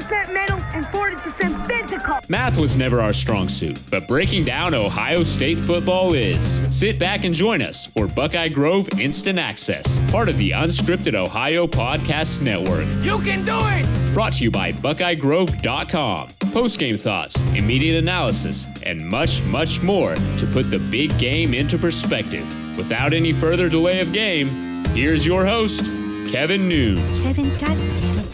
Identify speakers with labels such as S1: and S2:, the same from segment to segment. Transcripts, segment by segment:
S1: 60% mental and 40% physical.
S2: Math was never our strong suit, but breaking down Ohio State football is. Sit back and join us for Buckeye Grove Instant Access, part of the Unscripted Ohio Podcast Network.
S3: You can do it!
S2: Brought to you by BuckeyeGrove.com. Post-game thoughts, immediate analysis, and much, much more to put the big game into perspective. Without any further delay of game, here's your host, Kevin Noon.
S4: Kevin, goddammit.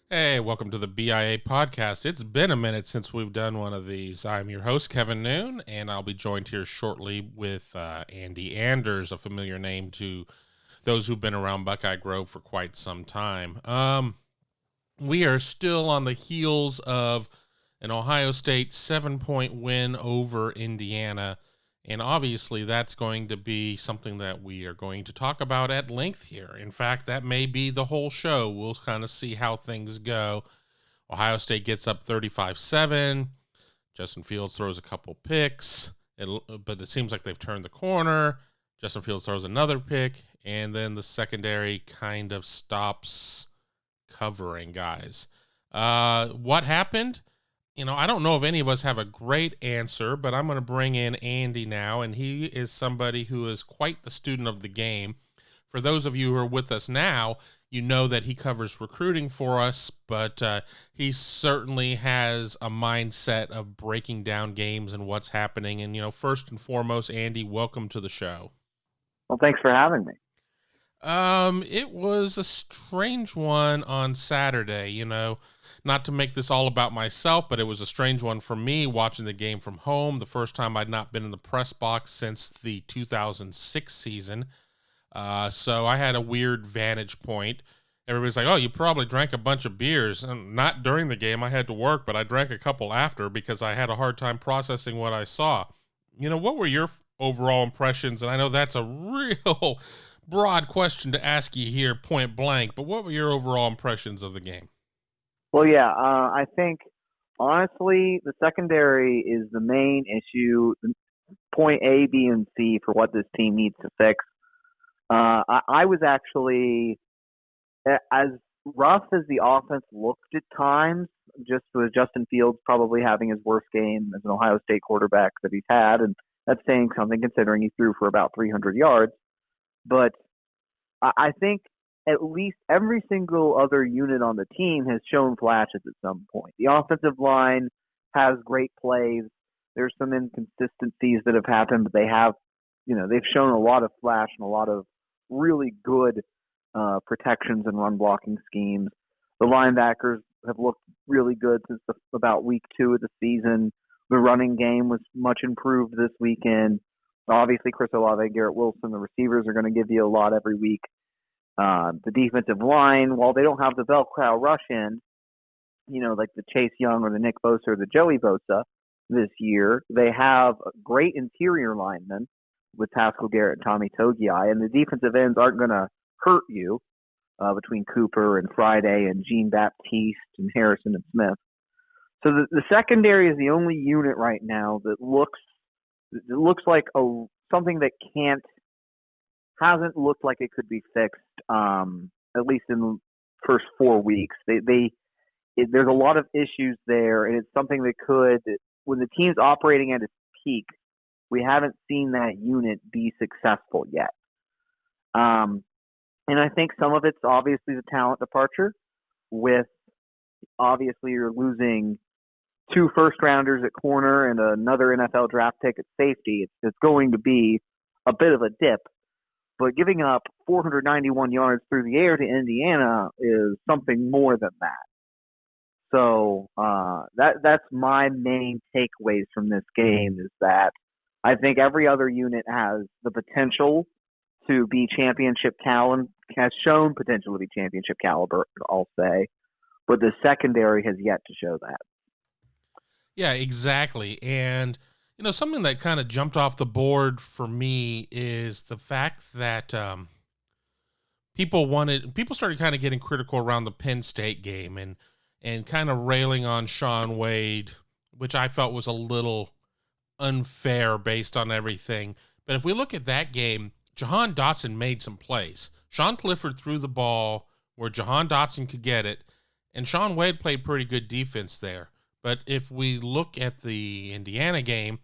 S5: Hey, welcome to the BIA podcast. It's been a minute since we've done one of these. I'm your host, Kevin Noon, and I'll be joined here shortly with Andy Anders, a familiar name to those who've been around Buckeye Grove for quite some time. We are still on the heels of an Ohio State 7-point win over Indiana, and obviously that's going to be something that we are going to talk about at length here. In fact, that may be the whole show. We'll kind of see how things go. Ohio State gets up 35-7. Justin Fields throws a couple picks, but it seems like they've turned the corner. Justin Fields throws another pick, and then the secondary kind of stops covering guys. What happened? I don't know if any of us have a great answer, but I'm going to bring in Andy now, and he is somebody who is quite the student of the game. For those of you who are with us now, you know that he covers recruiting for us, but he certainly has a mindset of breaking down games and what's happening. And, first and foremost, Andy, welcome to the show.
S6: Well, thanks for having me.
S5: It was a strange one on Saturday, not to make this all about myself, but it was a strange one for me watching the game from home. The first time I'd not been in the press box since the 2006 season. So I had a weird vantage point. Everybody's like, oh, you probably drank a bunch of beers. And not during the game. I had to work, but I drank a couple after because I had a hard time processing what I saw. What were your overall impressions? And I know that's a real broad question to ask you here point blank, but what were your overall impressions of the game?
S6: Well, yeah, I think, honestly, the secondary is the main issue, point A, B, and C for what this team needs to fix. I was actually, as rough as the offense looked at times, just with Justin Fields probably having his worst game as an Ohio State quarterback that he's had, and that's saying something considering he threw for about 300 yards. But I think at least every single other unit on the team has shown flashes at some point. The offensive line has great plays. There's some inconsistencies that have happened, but they have, they've shown a lot of flash and a lot of really good protections and run blocking schemes. The linebackers have looked really good since about week 2 of the season. The running game was much improved this weekend. Obviously, Chris Olave, Garrett Wilson, the receivers are going to give you a lot every week. The defensive line, while they don't have the Velcro rush in, like the Chase Young or the Nick Bosa or the Joey Bosa this year, they have great interior linemen with Pascal Garrett and Tommy Togiai, and the defensive ends aren't going to hurt you between Cooper and Friday and Jean-Baptiste and Harrison and Smith. So the secondary is the only unit right now that looks like something that hasn't looked like it could be fixed, at least in the first 4 weeks. There's a lot of issues there, and it's something that could, when the team's operating at its peak, we haven't seen that unit be successful yet. And I think some of it's obviously the talent departure. With obviously you're losing 2 first-rounders at corner and another NFL draft pick at safety. It's going to be a bit of a dip. But giving up 491 yards through the air to Indiana is something more than that. So that's my main takeaways from this game, is that I think every other unit has the potential to be has shown potential to be championship caliber, I'll say. But the secondary has yet to show that.
S5: Yeah, exactly. And something that kind of jumped off the board for me is the fact that people started kind of getting critical around the Penn State game and kind of railing on Sean Wade, which I felt was a little unfair based on everything. But if we look at that game, Jahan Dotson made some plays. Sean Clifford threw the ball where Jahan Dotson could get it, and Shaun Wade played pretty good defense there. But if we look at the Indiana game,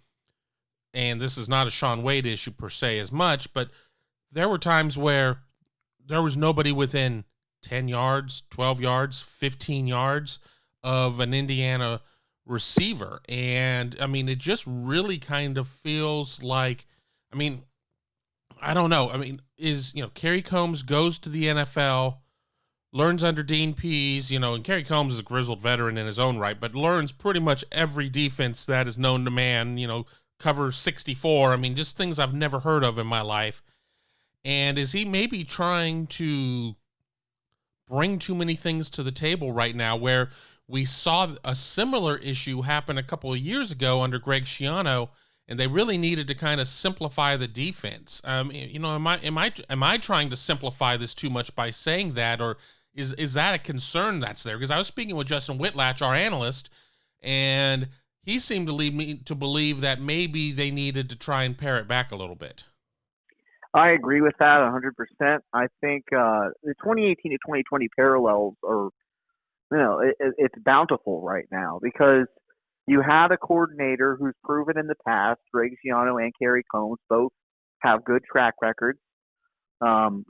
S5: and this is not a Shaun Wade issue per se as much, but there were times where there was nobody within 10 yards, 12 yards, 15 yards of an Indiana receiver. And, I mean, it just really kind of feels like, I mean, I don't know. I mean, Kerry Combs goes to the NFL, learns under Dean Pease, and Kerry Combs is a grizzled veteran in his own right, but learns pretty much every defense that is known to man, cover 64. I mean, just things I've never heard of in my life. And is he maybe trying to bring too many things to the table right now, where we saw a similar issue happen a couple of years ago under Greg Schiano, and they really needed to kind of simplify the defense. Am I trying to simplify this too much by saying that, or is that a concern that's there? Because I was speaking with Justin Whitlatch, our analyst, and he seemed to lead me to believe that maybe they needed to try and pare it back a little bit.
S6: I agree with that 100%. I think the 2018 to 2020 parallels are, it's bountiful right now, because you had a coordinator who's proven in the past, Greg Schiano and Kerry Combs both have good track records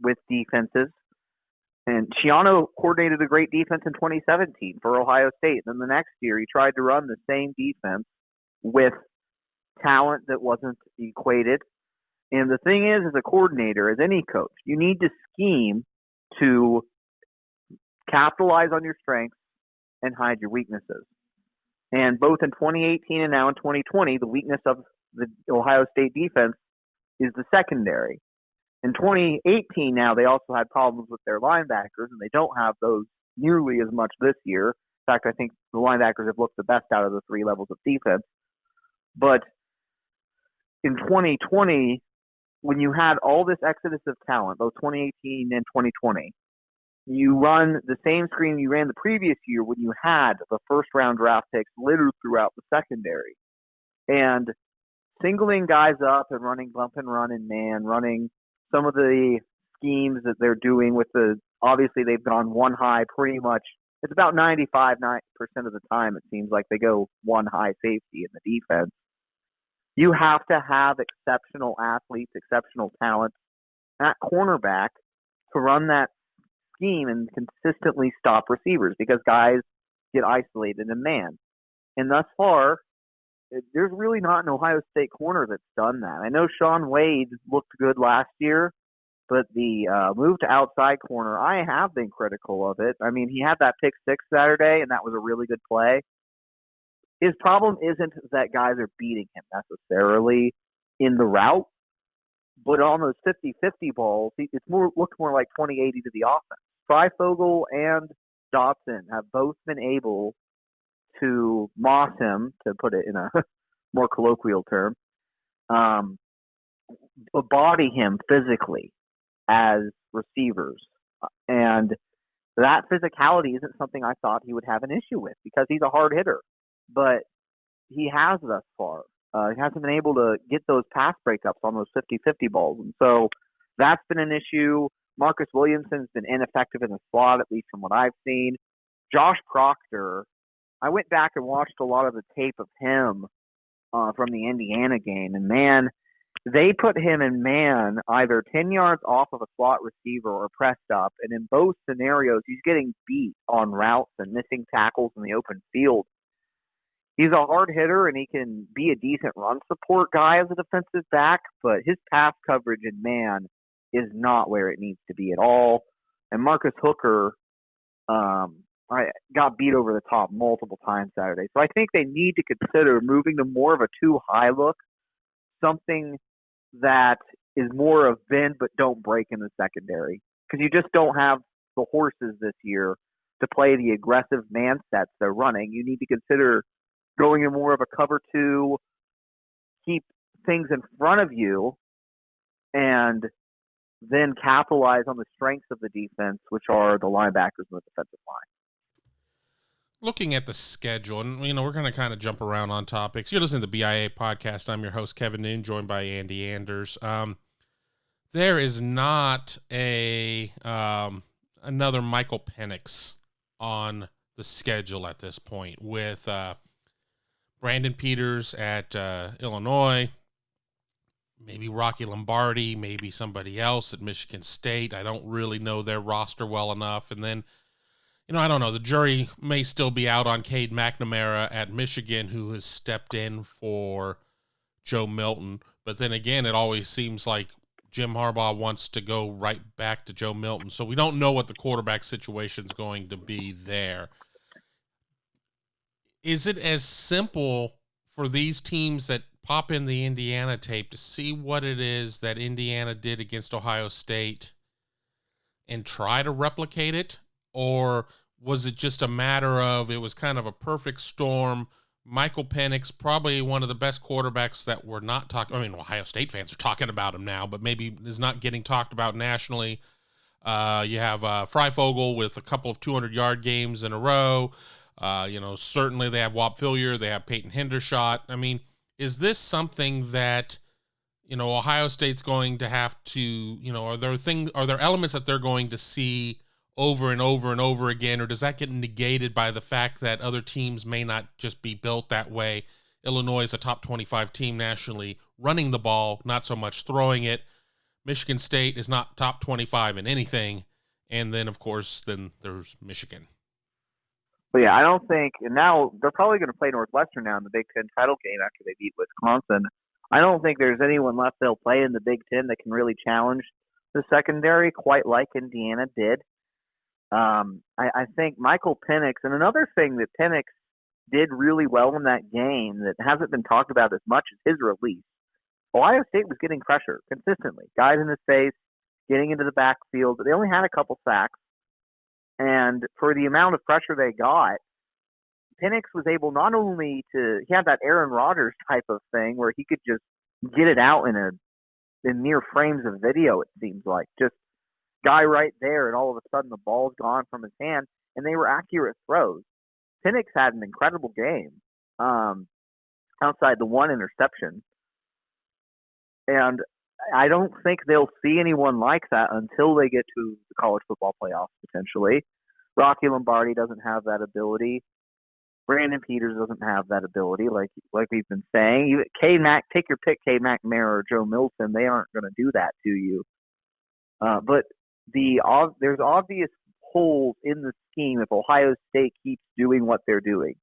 S6: with defenses. And Schiano coordinated a great defense in 2017 for Ohio State. Then the next year, he tried to run the same defense with talent that wasn't equated. And the thing is, as a coordinator, as any coach, you need to scheme to capitalize on your strengths and hide your weaknesses. And both in 2018 and now in 2020, the weakness of the Ohio State defense is the secondary. In 2018 now, they also had problems with their linebackers, and they don't have those nearly as much this year. In fact, I think the linebackers have looked the best out of the three levels of defense. But in 2020, when you had all this exodus of talent, both 2018 and 2020, you run the same screen you ran the previous year when you had the first-round draft picks littered throughout the secondary. And singling guys up and running bump and run and man, running some of the schemes that they're doing with obviously they've gone one high pretty much. It's about 95% of the time it seems like they go one high safety in the defense. You have to have exceptional athletes, exceptional talent at cornerback to run that scheme and consistently stop receivers, because guys get isolated in man. And thus far, there's really not an Ohio State corner that's done that. I know Shaun Wade looked good last year, but the move to outside corner, I have been critical of it. I mean, he had that pick six Saturday, and that was a really good play. His problem isn't that guys are beating him necessarily in the route, but on those 50-50 balls, it's looked more like 20-80 to the offense. Freifogel and Dotson have both been able to moss him, to put it in a more colloquial term, body him physically as receivers. And that physicality isn't something I thought he would have an issue with, because he's a hard hitter. But he has thus far. He hasn't been able to get those pass breakups on those 50-50 balls. And so that's been an issue. Marcus Williamson's been ineffective in the slot, at least from what I've seen. Josh Proctor, I went back and watched a lot of the tape of him from the Indiana game. And, man, they put him in man either 10 yards off of a slot receiver or pressed up. And in both scenarios, he's getting beat on routes and missing tackles in the open field. He's a hard hitter, and he can be a decent run support guy as a defensive back, but his pass coverage in man is not where it needs to be at all. And Marcus Hooker got beat over the top multiple times Saturday. So I think they need to consider moving to more of a two-high look, something that is more of bend but don't break in the secondary, because you just don't have the horses this year to play the aggressive man sets they're running. You need to consider going in more of a cover two, keep things in front of you, and then capitalize on the strengths of the defense, which are the linebackers and the defensive line.
S5: Looking at the schedule, and we're going to kind of jump around on topics. You're listening to the BIA podcast. I'm your host, Kevin Noon, joined by Andy Anders. There is not a another Michael Penix on the schedule at this point with Brandon Peters at Illinois, maybe Rocky Lombardi, maybe somebody else at Michigan State. I don't really know their roster well enough. And then, I don't know. The jury may still be out on Cade McNamara at Michigan, who has stepped in for Joe Milton. But then again, it always seems like Jim Harbaugh wants to go right back to Joe Milton. So we don't know what the quarterback situation is going to be there. Is it as simple for these teams that pop in the Indiana tape to see what it is that Indiana did against Ohio State and try to replicate it? Or was it just a matter of it was kind of a perfect storm? Michael Penix, probably one of the best quarterbacks that we're not talking. I mean, Ohio State fans are talking about him now, but maybe is not getting talked about nationally. You have Freifogel with a couple of 200-yard games in a row. Certainly they have Whop Philyor. They have Peyton Hendershot. I mean, is this something that, Ohio State's going to have to, are there elements that they're going to see over and over and over again, or does that get negated by the fact that other teams may not just be built that way? Illinois is a top 25 team nationally running the ball, not so much throwing it. Michigan State is not top 25 in anything. And then, of course, there's Michigan.
S6: But yeah, I don't think, and now they're probably going to play Northwestern now in the Big Ten title game after they beat Wisconsin. I don't think there's anyone left they'll play in the Big Ten that can really challenge the secondary quite like Indiana did. I think Michael Penix, and another thing that Penix did really well in that game that hasn't been talked about as much as his release. Ohio State was getting pressure consistently, guys in his face, getting into the backfield, but they only had a couple sacks. And for the amount of pressure they got, Penix was able not only he had that Aaron Rodgers type of thing where he could just get it out in mere frames of video, it seems like. Just guy right there, and all of a sudden the ball's gone from his hand, and they were accurate throws. Penix had an incredible game outside the one interception. And I don't think they'll see anyone like that until they get to the college football playoffs, potentially. Rocky Lombardi doesn't have that ability. Brandon Peters doesn't have that ability, like we've been saying. Take your pick, Cade McNamara or Joe Milton. They aren't going to do that to you. But there's obvious holes in the scheme if Ohio State keeps doing what they're doing.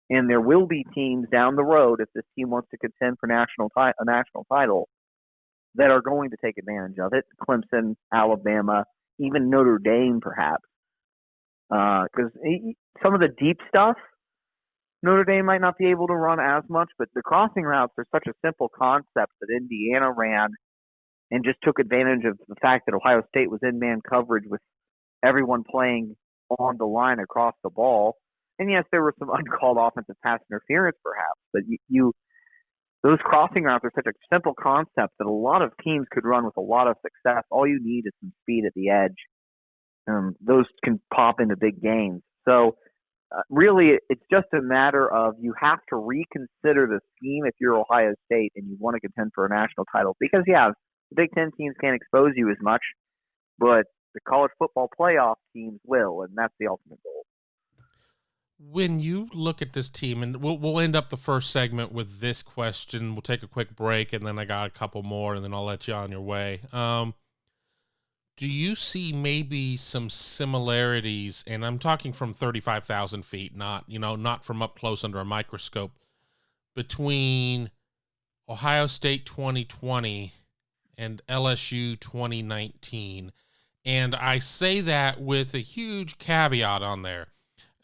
S6: And there will be teams down the road, if this team wants to contend for a national title, that are going to take advantage of it. Clemson, Alabama, even Notre Dame, perhaps. Because some of the deep stuff, Notre Dame might not be able to run as much, but the crossing routes are such a simple concept that Indiana ran and just took advantage of the fact that Ohio State was in man coverage with everyone playing on the line across the ball. And yes, there were some uncalled offensive pass interference, perhaps, but those crossing routes are such a simple concept that a lot of teams could run with a lot of success. All you need is some speed at the edge. Those can pop into big games. So really, it's just a matter of you have to reconsider the scheme if you're Ohio State and you want to contend for a national title. Because, yeah, the Big Ten teams can't expose you as much, but the college football playoff teams will, and that's the ultimate goal.
S5: When you look at this team, and we'll end up the first segment with this question. We'll take a quick break, and then I got a couple more, and then I'll let you on your way. Do you see maybe some similarities, and I'm talking from 35,000 feet, not from up close under a microscope, between Ohio State 2020 and LSU 2019? And I say that with a huge caveat on there.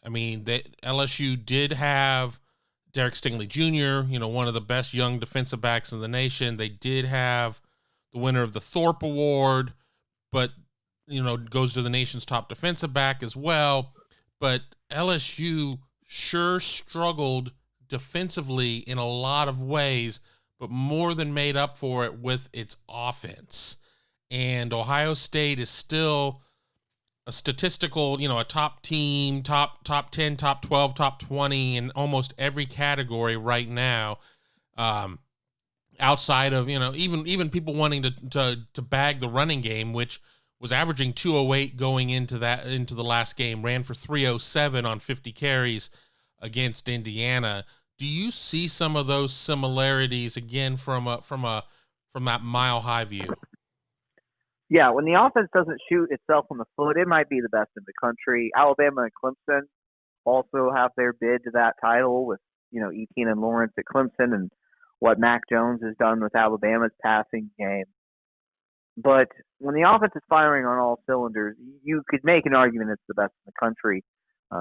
S5: I mean, LSU did have Derek Stingley Jr., one of the best young defensive backs in the nation. They did have the winner of the Thorpe Award, but, goes to the nation's top defensive back as well. But LSU sure struggled defensively in a lot of ways, but more than made up for it with its offense. And Ohio State is still a statistical, a top team, top 10, top 12, top 20 in almost every category right now. Outside of, even people wanting to bag the running game, which was averaging 208 going into the last game, ran for 307 on 50 carries against Indiana. Do you see some of those similarities again from that mile high view?
S6: Yeah, when the offense doesn't shoot itself in the foot, it might be the best in the country. Alabama and Clemson also have their bid to that title with, Etienne and Lawrence at Clemson and what Mac Jones has done with Alabama's passing game. But when the offense is firing on all cylinders, you could make an argument it's the best in the country.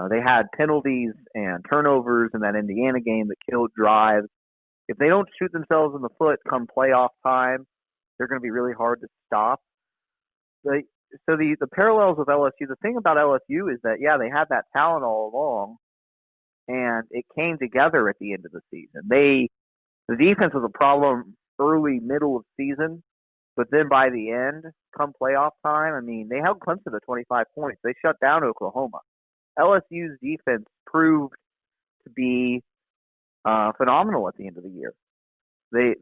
S6: They had penalties and turnovers in that Indiana game that killed drives. If they don't shoot themselves in the foot come playoff time, they're going to be really hard to stop. So the parallels with LSU, the thing about LSU is that, yeah, they had that talent all along, and it came together at the end of the season. The defense was a problem early, middle of season, but then by the end, come playoff time, I mean, they held Clemson to 25 points. They shut down Oklahoma. LSU's defense proved to be phenomenal at the end of the year. They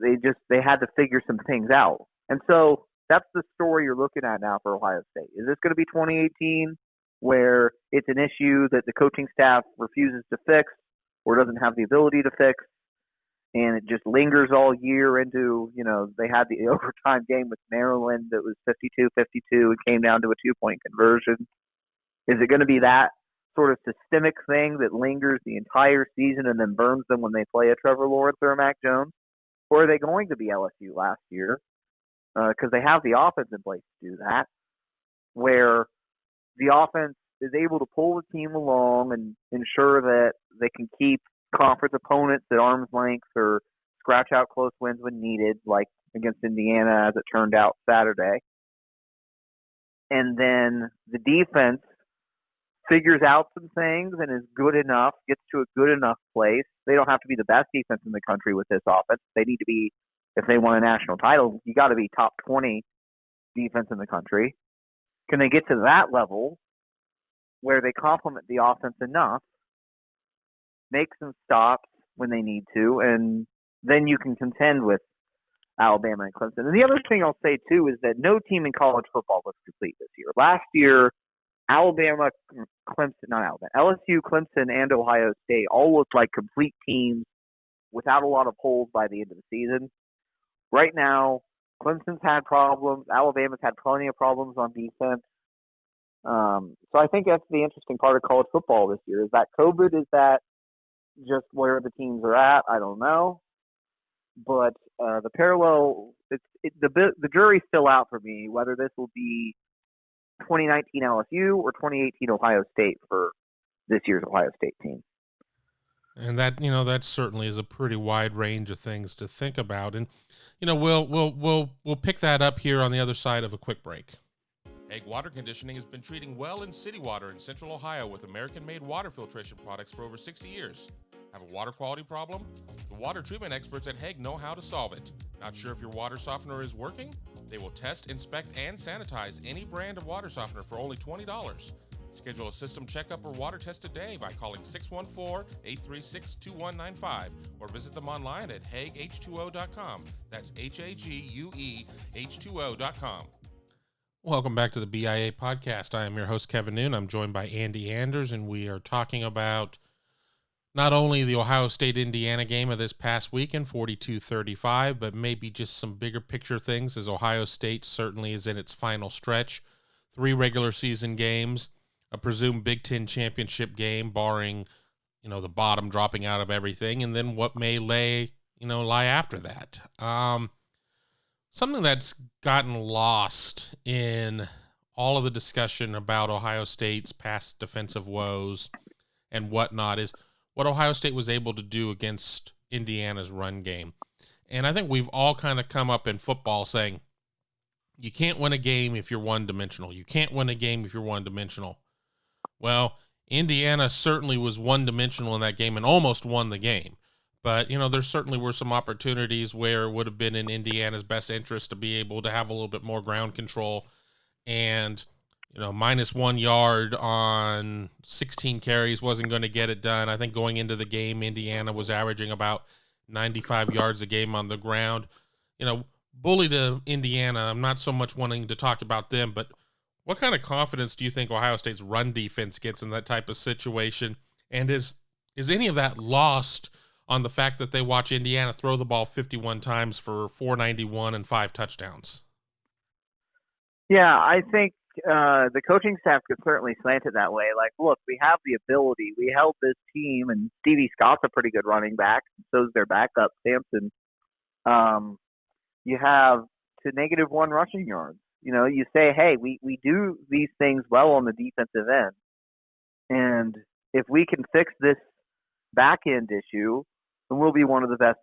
S6: had to figure some things out. And so that's the story you're looking at now for Ohio State. Is this going to be 2018 where it's an issue that the coaching staff refuses to fix or doesn't have the ability to fix, and it just lingers all year into, they had the overtime game with Maryland that was 52-52 and came down to a 2-point conversion? Is it going to be that sort of systemic thing that lingers the entire season and then burns them when they play a Trevor Lawrence or a Mac Jones? Or are they going to be LSU last year? Because they have the offense in place to do that, where the offense is able to pull the team along and ensure that they can keep conference opponents at arm's length or scratch out close wins when needed, like against Indiana as it turned out Saturday. And then the defense figures out some things and is good enough, gets to a good enough place. They don't have to be the best defense in the country with this offense. They need to be, if they want a national title, you got to be top 20 defense in the country. Can they get to that level where they complement the offense enough, make some stops when they need to, and then you can contend with Alabama and Clemson. And the other thing I'll say, too, is that no team in college football looks complete this year. Last year, LSU, Clemson, and Ohio State all looked like complete teams without a lot of holes by the end of the season. Right now, Clemson's had problems. Alabama's had plenty of problems on defense. So I think that's the interesting part of college football this year. Is that COVID? Is that just where the teams are at? I don't know. But the parallel, the jury's still out for me whether this will be 2019 LSU or 2018 Ohio State for this year's Ohio State team.
S5: And that certainly is a pretty wide range of things to think about. And, we'll pick that up here on the other side of a quick break. Hague Water Conditioning has been treating well in city water in Central Ohio with American-made water filtration products for over 60 years. Have a water quality problem? The water treatment experts at Hague know how to solve it. Not sure if your water softener is working? They will test, inspect, and sanitize any brand of water softener for only $20. Schedule a system checkup or water test today by calling 614-836-2195 or visit them online at HagueH2O.com. That's HAGUE H2O.com. Welcome back to the BIA podcast. I am your host, Kevin Noon. I'm joined by Andy Anders, and we are talking about not only the Ohio State-Indiana game of this past weekend, 42-35, but maybe just some bigger picture things as Ohio State certainly is in its final stretch. 3 regular season games, a presumed Big Ten championship game, barring, the bottom dropping out of everything, and then what may lie after that. Something that's gotten lost in all of the discussion about Ohio State's past defensive woes and whatnot is what Ohio State was able to do against Indiana's run game. And I think we've all kind of come up in football saying, you can't win a game if you're one-dimensional. You can't win a game if you're one-dimensional. Well, Indiana certainly was one-dimensional in that game and almost won the game. But, there certainly were some opportunities where it would have been in Indiana's best interest to be able to have a little bit more ground control. And, minus 1 yard on 16 carries wasn't going to get it done. I think going into the game, Indiana was averaging about 95 yards a game on the ground. Bully to Indiana, I'm not so much wanting to talk about them, but What kind of confidence do you think Ohio State's run defense gets in that type of situation? And is any of that lost on the fact that they watch Indiana throw the ball 51 times for 491 and 5 touchdowns?
S6: Yeah, I think the coaching staff could certainly slant it that way. Like, look, we have the ability. We held this team, and Stevie Scott's a pretty good running back. So's their backup, Sampson. You have to -1 rushing yards. You say, hey, we do these things well on the defensive end. And if we can fix this back end issue, then we'll be one of the best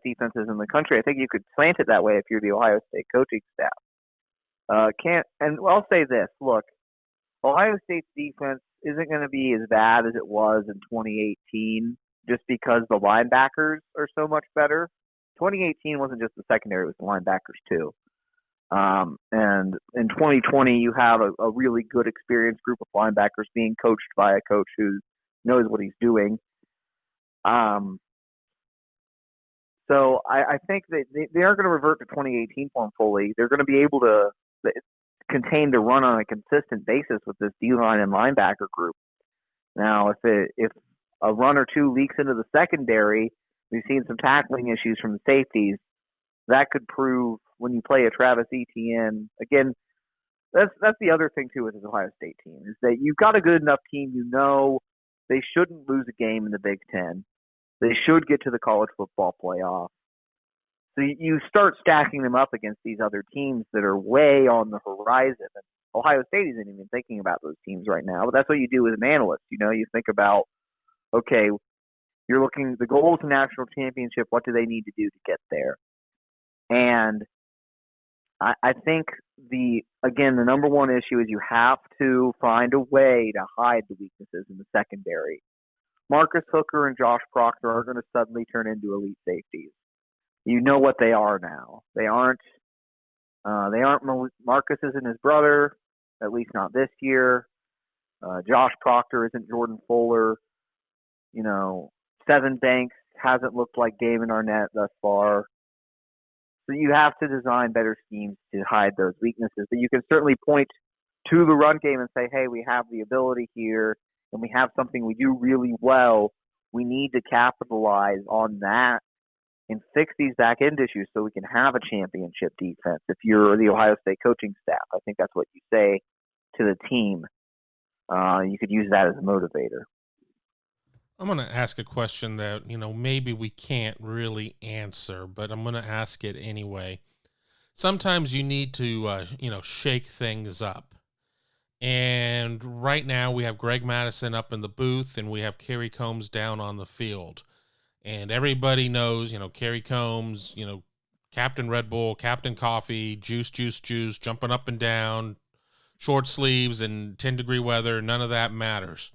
S6: defenses in the country. I think you could slant it that way if you're the Ohio State coaching staff. I'll say this, look, Ohio State's defense isn't going to be as bad as it was in 2018 just because the linebackers are so much better. 2018 wasn't just the secondary, it was the linebackers too. And in 2020, you have a really good experienced group of linebackers being coached by a coach who knows what he's doing. So I think that they aren't going to revert to 2018 form fully. They're going to be able to contain the run on a consistent basis with this D-line and linebacker group. Now, if a run or two leaks into the secondary, we've seen some tackling issues from the safeties. That could prove when you play a Travis Etienne. Again, that's the other thing, too, with this Ohio State team, is that you've got a good enough team. They shouldn't lose a game in the Big Ten. They should get to the college football playoff. So you start stacking them up against these other teams that are way on the horizon. And Ohio State isn't even thinking about those teams right now, but that's what you do as an analyst. You think about, okay, you're looking, the goal is a national championship. What do they need to do to get there? And I think the number one issue is you have to find a way to hide the weaknesses in the secondary. Marcus Hooker and Josh Proctor are going to suddenly turn into elite safeties. You know what they are now. They aren't. Marcus isn't his brother, at least not this year. Josh Proctor isn't Jordan Fuller. Seven Banks hasn't looked like Damon Arnett thus far. So you have to design better schemes to hide those weaknesses. But you can certainly point to the run game and say, hey, we have the ability here, and we have something we do really well. We need to capitalize on that and fix these back end issues so we can have a championship defense. If you're the Ohio State coaching staff, I think that's what you say to the team. You could use that as a motivator.
S5: I'm going to ask a question that, maybe we can't really answer, but I'm going to ask it anyway. Sometimes you need to, shake things up. And right now we have Greg Madison up in the booth and we have Kerry Combs down on the field. And everybody knows, Kerry Combs, Captain Red Bull, Captain Coffee, juice, jumping up and down, short sleeves and 10-degree weather. None of that matters.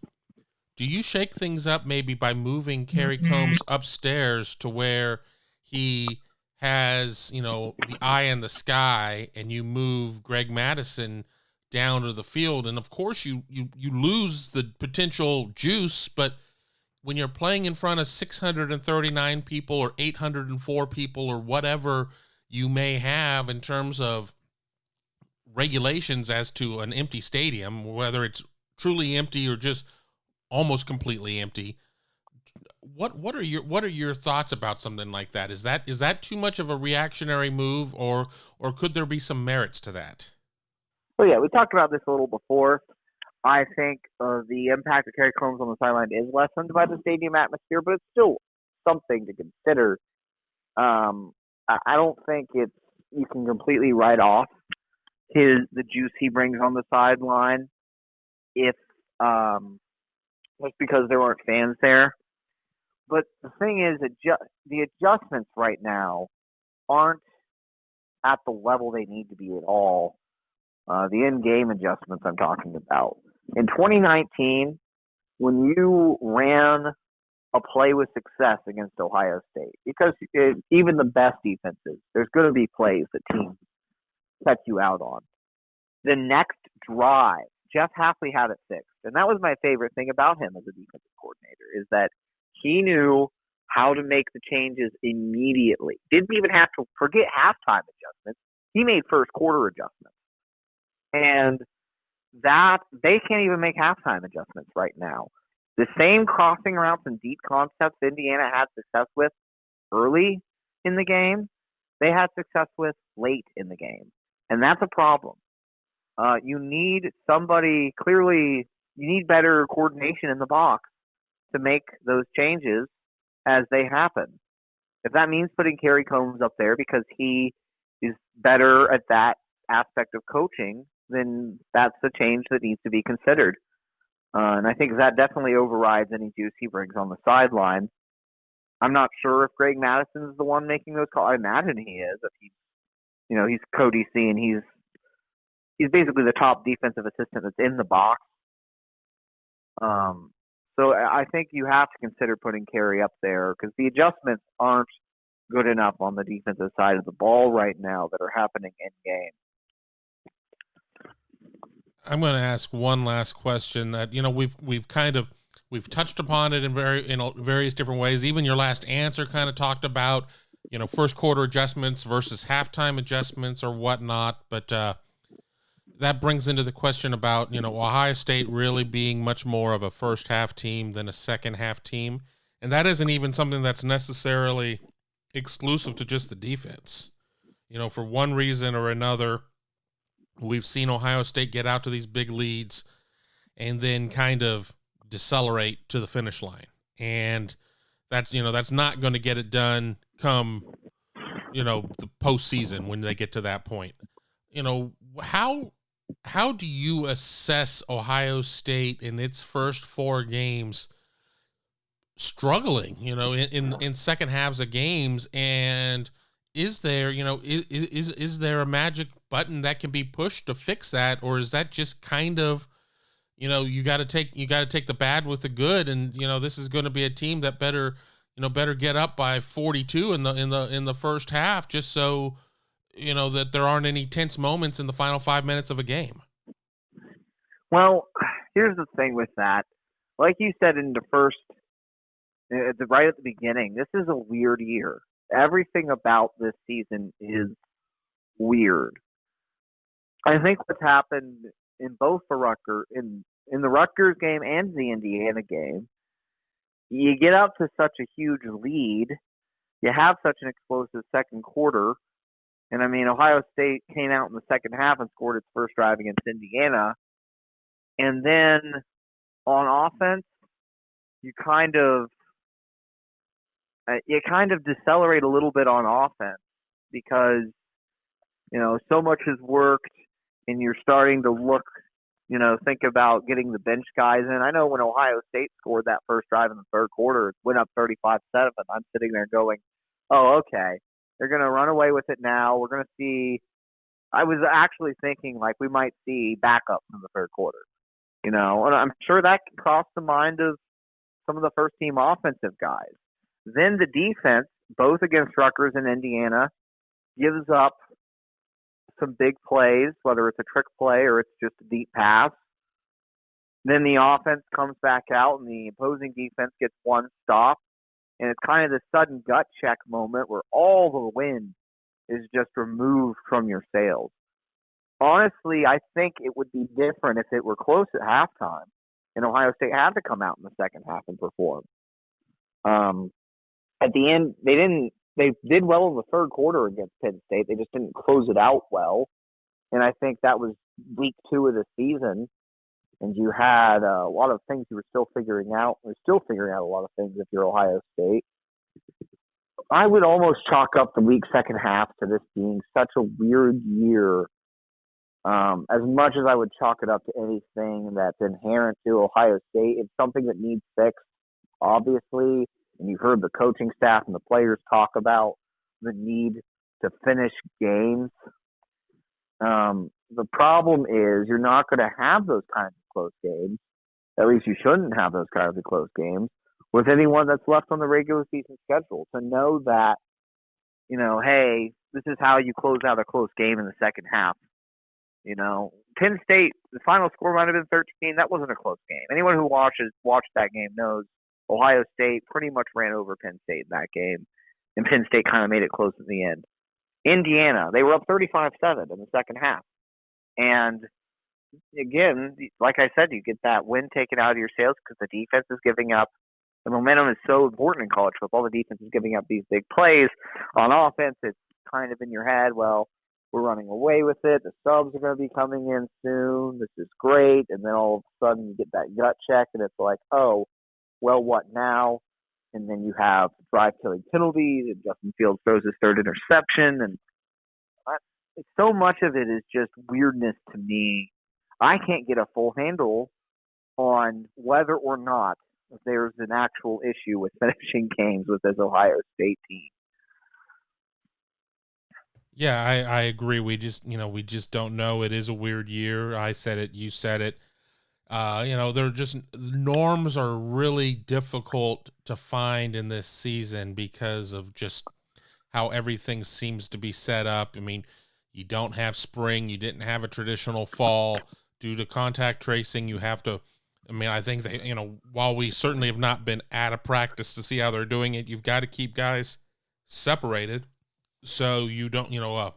S5: Do you shake things up maybe by moving Kerry Combs upstairs to where he has, the eye in the sky, and you move Greg Madison down to the field? And of course you lose the potential juice, but when you're playing in front of 639 people or 804 people or whatever you may have in terms of regulations as to an empty stadium, whether it's truly empty or just almost completely empty, what are your thoughts about something like that? Is that too much of a reactionary move, or could there be some merits to that?
S6: Well, yeah, we talked about this a little before. I think the impact of Kerry Combs on the sideline is lessened by the stadium atmosphere, but it's still something to consider. I don't think you can completely write off the juice he brings on the sideline if just because there weren't fans there. But the thing is, the adjustments right now aren't at the level they need to be at all. The in-game adjustments I'm talking about. In 2019, when you ran a play with success against Ohio State, because even the best defenses, there's going to be plays that teams set you out on. The next drive, Jeff Hafley had it fixed. And that was my favorite thing about him as a defensive coordinator, is that he knew how to make the changes immediately. Didn't even have to, forget halftime adjustments. He made first quarter adjustments. And that they can't even make halftime adjustments right now. The same crossing routes and deep concepts Indiana had success with early in the game, they had success with late in the game. And that's a problem. You need somebody, clearly, you need better coordination in the box to make those changes as they happen. If that means putting Kerry Combs up there because he is better at that aspect of coaching, then that's the change that needs to be considered. And I think that definitely overrides any juice he brings on the sideline. I'm not sure if Greg Madison is the one making those calls. I imagine he is. If he's co-DC and he's basically the top defensive assistant that's in the box. So I think you have to consider putting Kerry up there because the adjustments aren't good enough on the defensive side of the ball right now that are happening in game.
S5: I'm going to ask one last question that, we've touched upon it in various different ways. Even your last answer kind of talked about, first quarter adjustments versus halftime adjustments or whatnot. But that brings into the question about, Ohio State really being much more of a first half team than a second half team. And that isn't even something that's necessarily exclusive to just the defense. For one reason or another, we've seen Ohio State get out to these big leads and then kind of decelerate to the finish line. And that's not going to get it done come, the postseason when they get to that point. How do you assess Ohio State in its first 4 games struggling, in second halves of games? And is there, is there a magic button that can be pushed to fix that? Or is that just kind of, you got to take the bad with the good. And, this is going to be a team that better get up by 42 in the first half, just so, that there aren't any tense moments in the final 5 minutes of a game.
S6: Well, here's the thing with that. Like you said right at the beginning, this is a weird year. Everything about this season is weird. I think what's happened in both in the Rutgers game and the Indiana game, you get up to such a huge lead, you have such an explosive second quarter, and Ohio State came out in the second half and scored its first drive against Indiana, and then on offense, you kind of decelerate a little bit on offense because, so much has worked and you're starting to look, think about getting the bench guys in. I know when Ohio State scored that first drive in the third quarter, it went up 35-7. I'm sitting there going, oh, okay. They're going to run away with it now. We're going to see. I was actually thinking we might see backups in the third quarter, and I'm sure that can cross the mind of some of the first team offensive guys. Then the defense, both against Rutgers and Indiana, gives up some big plays, whether it's a trick play or it's just a deep pass. Then the offense comes back out and the opposing defense gets one stop. And it's kind of this sudden gut check moment where all the wind is just removed from your sails. Honestly, I think it would be different if it were close at halftime and Ohio State had to come out in the second half and perform. At the end, they did well in the third quarter against Penn State. They just didn't close it out well. And I think that was week 2 of the season. And you had a lot of things you were still figuring out. You're still figuring out a lot of things if you're Ohio State. I would almost chalk up the weak second half to this being such a weird year. As much as I would chalk it up to anything that's inherent to Ohio State, it's something that needs fixed, obviously. And you've heard the coaching staff and the players talk about the need to finish games. The problem is you're not going to have those kinds of close games. At least you shouldn't have those kinds of close games with anyone that's left on the regular season schedule. To know that, hey, this is how you close out a close game in the second half. Penn State, the final score might have been 13. That wasn't a close game. Anyone who watched that game knows Ohio State pretty much ran over Penn State in that game, and Penn State kind of made it close at the end. Indiana, they were up 35-7 in the second half. And again, like I said, you get that win taken out of your sails because the defense is giving up. The momentum is so important in college football. The defense is giving up these big plays. On offense, it's kind of in your head, well, we're running away with it. The subs are going to be coming in soon. This is great. And then all of a sudden you get that gut check, and it's like, oh, well, what now? And then you have drive-killing penalties, and Justin Fields throws his third interception. And so much of it is just weirdness to me. I can't get a full handle on whether or not there's an actual issue with finishing games with this Ohio State team.
S5: Yeah, I agree. We just don't know. It is a weird year. I said it. You said it. They're just norms are really difficult to find in this season because of just how everything seems to be set up. I mean, you don't have spring. You didn't have a traditional fall due to contact tracing. You have to, I think that, while we certainly have not been at a practice to see how they're doing it, you've got to keep guys separated. So you don't, a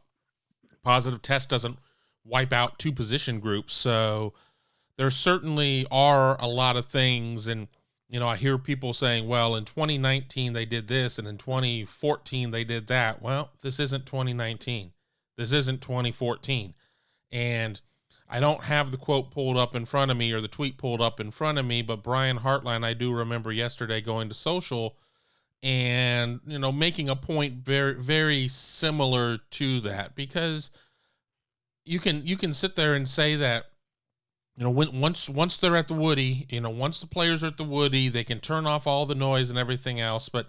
S5: positive test doesn't wipe out two position groups. So there certainly are a lot of things. And, I hear people saying, well, in 2019, they did this, and in 2014, they did that. Well, this isn't 2019. This isn't 2014. And I don't have the quote pulled up in front of me or the tweet pulled up in front of me, but Brian Hartline, I do remember yesterday going to social and, making a point very, very similar to that, because you can sit there and say that, once they're at the Woody, once the players are at the Woody, they can turn off all the noise and everything else. But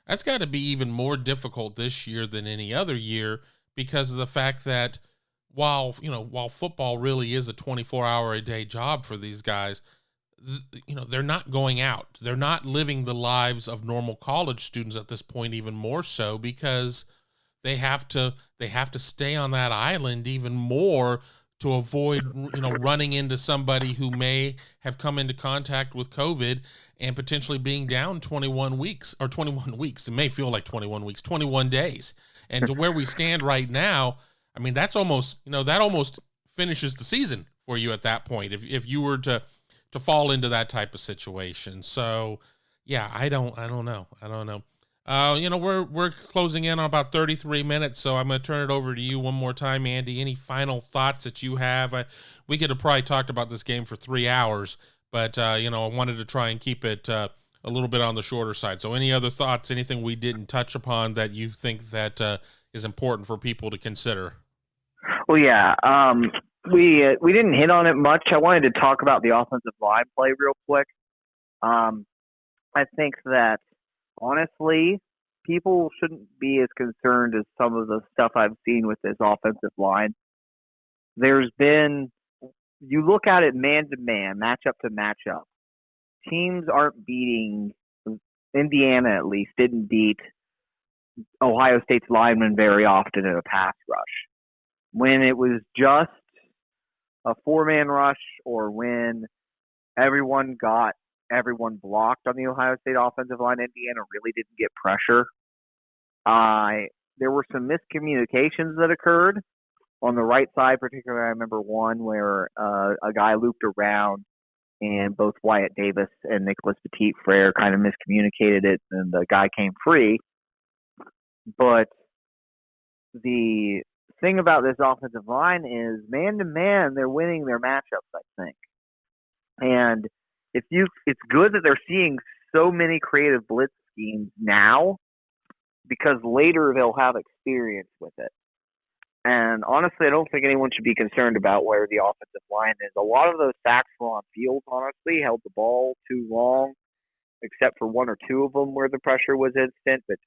S5: that's got to be even more difficult this year than any other year, because of the fact that while football really is a 24-hour-a-day job for these guys, they're not going out. They're not living the lives of normal college students at this point, even more so, because they have to stay on that island even more to avoid, running into somebody who may have come into contact with COVID and potentially being down 21 weeks. It may feel like 21 weeks, 21 days. And to where we stand right now, that's almost, that almost finishes the season for you at that point, if you were to fall into that type of situation. So yeah, I don't know. We're closing in on about 33 minutes, so I'm going to turn it over to you one more time, Andy. Any final thoughts that you have? We could have probably talked about this game for 3 hours, but I wanted to try and keep it a little bit on the shorter side. So any other thoughts, anything we didn't touch upon that you think that is important for people to consider?
S6: Well, yeah, we didn't hit on it much. I wanted to talk about the offensive line play real quick. I think that, honestly, people shouldn't be as concerned as some of the stuff I've seen with this offensive line. You look at it man-to-man, matchup to matchup. Teams aren't beating, Indiana at least, didn't beat Ohio State's linemen very often in a pass rush. When it was just a four-man rush, or when everyone blocked on the Ohio State offensive line, Indiana really didn't get pressure. There were some miscommunications that occurred on the right side, particularly I remember one where a guy looped around and both Wyatt Davis and Nicholas Petit-Frere kind of miscommunicated it, and the guy came free. But the thing about this offensive line is, man-to-man, they're winning their matchups, I think. And it's good that they're seeing so many creative blitz schemes now, because later they'll have experience with it. And honestly, I don't think anyone should be concerned about where the offensive line is. A lot of those sacks were on Fields, honestly, held the ball too long, except for one or two of them where the pressure was instant. But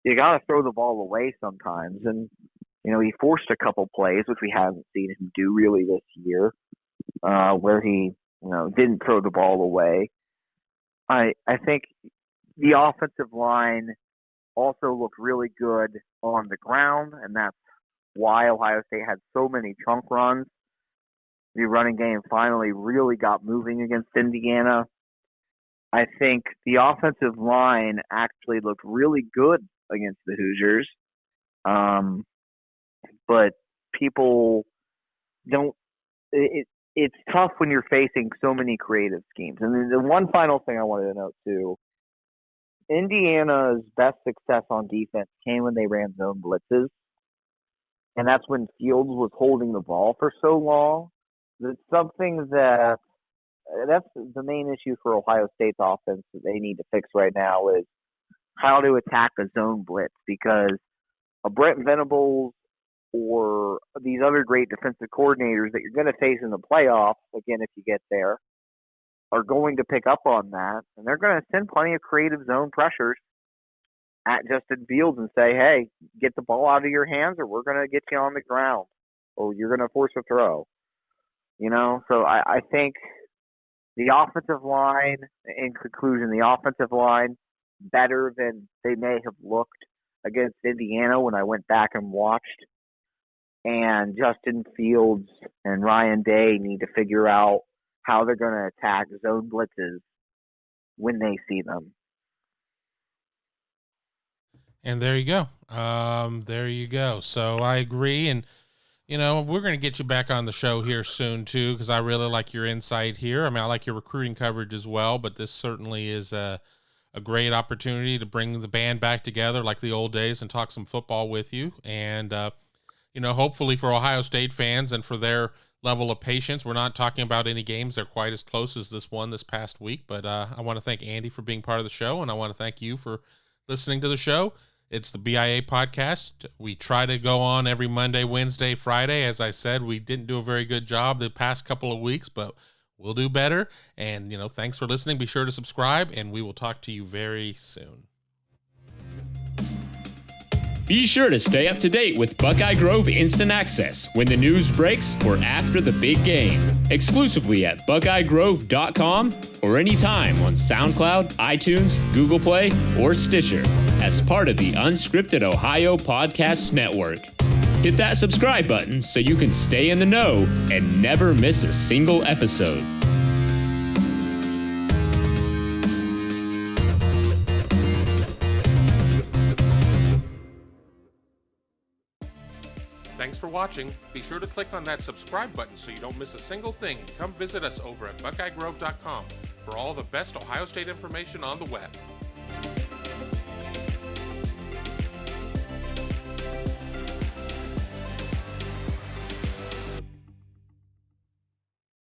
S6: you got to throw the ball away sometimes. And, he forced a couple plays, which we haven't seen him do really this year, where he didn't throw the ball away. I think the offensive line also looked really good on the ground, and that's why Ohio State had so many chunk runs. The running game finally really got moving against Indiana. I think the offensive line actually looked really good against the Hoosiers. But people don't it's tough when you're facing so many creative schemes. And then the one final thing I wanted to note too, Indiana's best success on defense came when they ran zone blitzes. And that's when Fields was holding the ball for so long. That's something that's the main issue for Ohio State's offense that they need to fix right now is how to attack a zone blitz, because a Brent Venables or these other great defensive coordinators that you're going to face in the playoffs, again, if you get there, are going to pick up on that, and they're going to send plenty of creative zone pressures at Justin Fields and say, hey, get the ball out of your hands or we're going to get you on the ground or you're going to force a throw. So I think the offensive line, in conclusion, the offensive line better than they may have looked against Indiana when I went back and watched. And Justin Fields and Ryan Day need to figure out how they're going to attack zone blitzes when they see them.
S5: And there you go. There you go. So I agree. And, we're going to get you back on the show here soon, too, because I really like your insight here. I mean, I like your recruiting coverage as well, but this certainly is a great opportunity to bring the band back together like the old days and talk some football with you. And, hopefully for Ohio State fans and for their level of patience, we're not talking about any games that are quite as close as this one this past week. But I want to thank Andy for being part of the show, and I want to thank you for listening to the show. It's the BIA podcast. We try to go on every Monday, Wednesday, Friday. As I said, we didn't do a very good job the past couple of weeks, but we'll do better. And, thanks for listening. Be sure to subscribe, and we will talk to you very soon.
S2: Be sure to stay up to date with Buckeye Grove Instant Access when the news breaks or after the big game, exclusively at BuckeyeGrove.com or anytime on SoundCloud, iTunes, Google Play, or Stitcher as part of the Unscripted Ohio Podcasts Network. Hit that subscribe button so you can stay in the know and never miss a single episode.
S5: Thanks for watching. Be sure to click on that subscribe button so you don't miss a single thing, and come visit us over at BuckeyeGrove.com for all the best Ohio State information on the web.